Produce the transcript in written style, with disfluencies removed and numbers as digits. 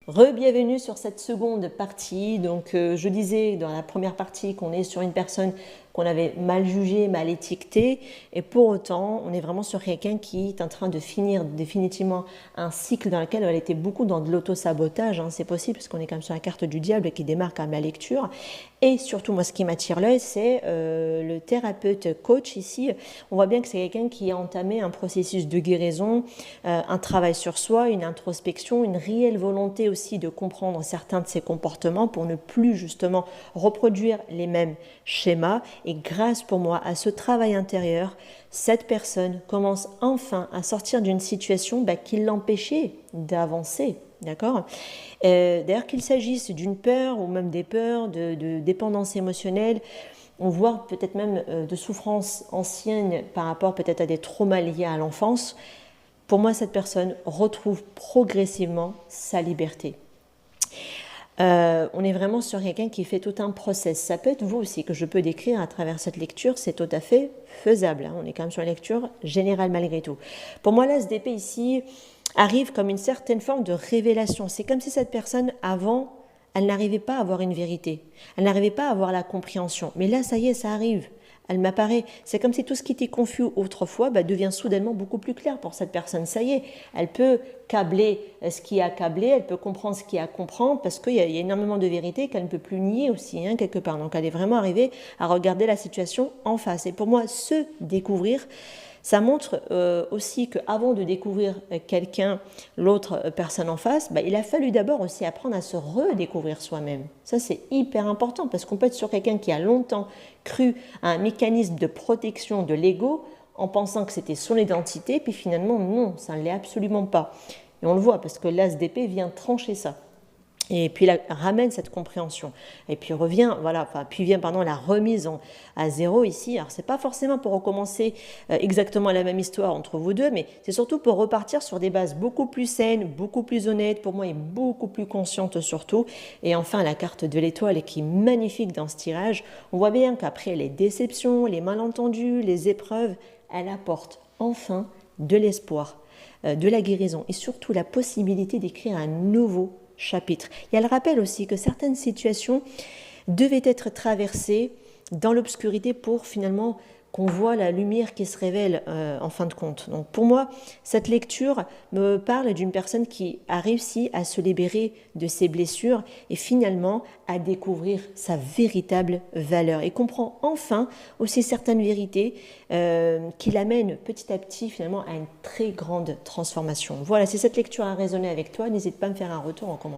Re-bienvenue sur cette seconde partie. Donc, je disais dans la première partie qu'on est sur une personne qu'on avait mal jugée, mal étiquetée, et pour autant, on est vraiment sur quelqu'un qui est en train de finir définitivement un cycle dans lequel elle était beaucoup dans de l'auto-sabotage. C'est possible parce qu'on est quand même sur la carte du diable qui démarre quand même la lecture. Et surtout, moi, ce qui m'attire l'œil, c'est le thérapeute coach ici. On voit bien que c'est quelqu'un qui a entamé un processus de guérison, un travail sur soi, une introspection, une réelle volonté aussi de comprendre certains de ses comportements pour ne plus justement reproduire les mêmes schémas. Et grâce pour moi à ce travail intérieur, cette personne commence enfin à sortir d'une situation qui l'empêchait d'avancer. D'accord. D'ailleurs, qu'il s'agisse d'une peur ou même des peurs de dépendance émotionnelle, on voit peut-être même de souffrances anciennes par rapport peut-être à des traumas liés à l'enfance. Pour moi, cette personne retrouve progressivement sa liberté. On est vraiment sur quelqu'un qui fait tout un process. Ça peut être vous aussi que je peux décrire à travers cette lecture, c'est tout à fait faisable. On est quand même sur une lecture générale malgré tout. Pour moi, l'ASDP ici arrive comme une certaine forme de révélation. C'est comme si cette personne, avant, elle n'arrivait pas à avoir une vérité. Elle n'arrivait pas à avoir la compréhension. Mais là, ça y est, ça arrive. Elle m'apparaît. C'est comme si tout ce qui était confus autrefois devient soudainement beaucoup plus clair pour cette personne. Ça y est, elle peut câbler ce qui a câblé, elle peut comprendre ce qui a à comprendre parce qu'il y a énormément de vérité qu'elle ne peut plus nier aussi, quelque part. Donc elle est vraiment arrivée à regarder la situation en face. Et pour moi, se découvrir, ça montre aussi qu'avant de découvrir quelqu'un, l'autre personne en face, il a fallu d'abord aussi apprendre à se redécouvrir soi-même. Ça, c'est hyper important parce qu'on peut être sur quelqu'un qui a longtemps cru à un mécanisme de protection de l'ego en pensant que c'était son identité, puis finalement, non, ça ne l'est absolument pas. Et on le voit parce que l'ASDP vient trancher ça. Et puis ramène cette compréhension. Et puis vient la remise à zéro ici. Alors c'est pas forcément pour recommencer exactement la même histoire entre vous deux, mais c'est surtout pour repartir sur des bases beaucoup plus saines, beaucoup plus honnêtes, pour moi et beaucoup plus conscientes surtout. Et enfin la carte de l'étoile qui est magnifique dans ce tirage. On voit bien qu'après les déceptions, les malentendus, les épreuves, elle apporte enfin de l'espoir, de la guérison et surtout la possibilité d'écrire un nouveau chapitre. Et elle rappelle aussi que certaines situations devaient être traversées dans l'obscurité pour finalement qu'on voit la lumière qui se révèle en fin de compte. Donc pour moi, cette lecture me parle d'une personne qui a réussi à se libérer de ses blessures et finalement à découvrir sa véritable valeur et comprend enfin aussi certaines vérités qui l'amènent petit à petit finalement à une très grande transformation. Voilà, si cette lecture a résonné avec toi, n'hésite pas à me faire un retour en commentaire.